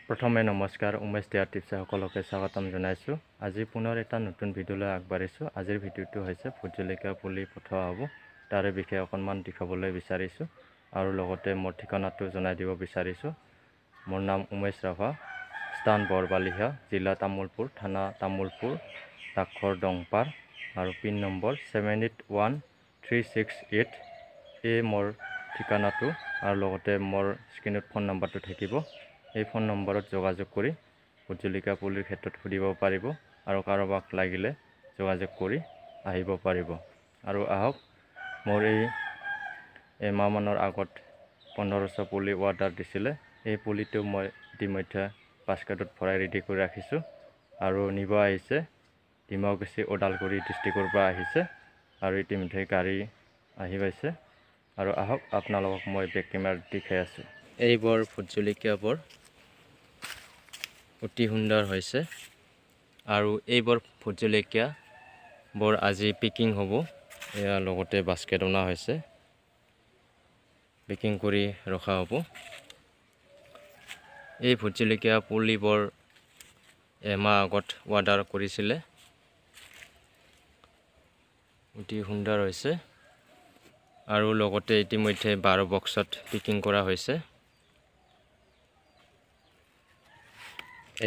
প্ৰথমে নমস্কাৰ উমেশ দিয়া টিপছ সকলোকে স্বাগতম জনাইছোঁ। আজি পুনৰ এটা নতুন ভিডিঅ'লৈ আগবাঢ়িছোঁ। আজিৰ ভিডিঅ'টো হৈছে ভোট জলকীয়া পুলি পঠোৱা হ'ব, তাৰে বিষয়ে অকণমান দেখাবলৈ বিচাৰিছোঁ আৰু লগতে মোৰ ঠিকনাটো জনাই দিব বিচাৰিছোঁ। মোৰ নাম উমেশ ৰাভা, স্থান বৰবালিহা, জিলা তামোলপুৰ, থানা তামোলপুৰ, ডাকঘৰ দংপাৰ আৰু পিন নম্বৰ 781368। এই মোৰ ঠিকনাটো আৰু লগতে মোৰ স্ক্ৰীনত ফোন নম্বৰটো থাকিব। এই ফোন নম্বৰত যোগাযোগ কৰি ভোট জলকীয়া পুলিৰ ক্ষেত্ৰত সুধিব পাৰিব আৰু কাৰোবাক লাগিলে যোগাযোগ কৰি আহিব পাৰিব। আৰু আহক, মোৰ এই এমাহমানৰ আগত 1500 পুলি অৰ্ডাৰ দিছিলে। এই পুলিটো মই ইতিমধ্যে বাস্কেটত ভৰাই ৰেডি কৰি ৰাখিছোঁ আৰু নিব আহিছে ডিমাকুছি ওদালগুৰি ডিষ্ট্ৰিক্টৰ পৰা আহিছে আৰু ইতিমধ্যে গাড়ী আহি পাইছে। আৰু আহক, আপোনালোকক মই বেক কেমেৰাত দেখাই আছোঁ। এইবোৰ ভোট জলকীয়াবোৰ অতি সুন্দৰ হৈছে আৰু এইবোৰ ভোট জলকীয়া বৰ আজি পেকিং হ'ব। এয়া লগতে বাস্কেট অনা হৈছে, পেকিং কৰি ৰখা হ'ব। এই ভোট জলকীয়া পুলিবোৰ এমাহ আগত অৰ্ডাৰ কৰিছিলে, অতি সুন্দৰ হৈছে আৰু লগতে ইতিমধ্যে 12 বক্সত পেকিং কৰা হৈছে।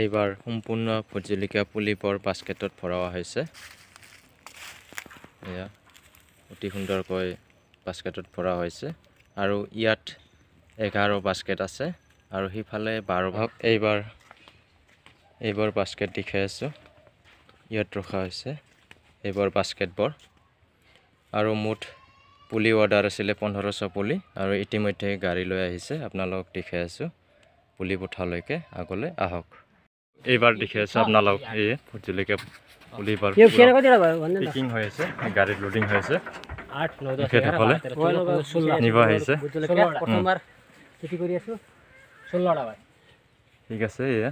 এইবাৰ সম্পূৰ্ণ ভোট জলকীয়া পুলিবোৰ বাস্কেটত ভৰোৱা হৈছে। এয়া অতি সুন্দৰকৈ বাস্কেটত ভৰা হৈছে আৰু ইয়াত 11 বাস্কেট আছে আৰু সিফালে 12 ভাগ। এইবাৰ বাস্কেট দেখাই আছোঁ, ইয়াত ৰখা হৈছে এইবোৰ বাস্কেটবোৰ। আৰু মুঠ পুলি অৰ্ডাৰ আছিলে 1500 পুলি আৰু ইতিমধ্যে গাড়ী লৈ আহিছে। আপোনালোকক দেখাই আছোঁ পুলি পঠালৈকে, আগলৈ আহক। এইবাৰ দেখি আছোঁ আপোনালোক এই ভোট জলকীয়া পুলিবোৰ পেকিং হৈ আছে, গাড়ীত লোডিং হৈ আছে। তেখেতসকলে নিব আহিছে। ঠিক আছে, এয়া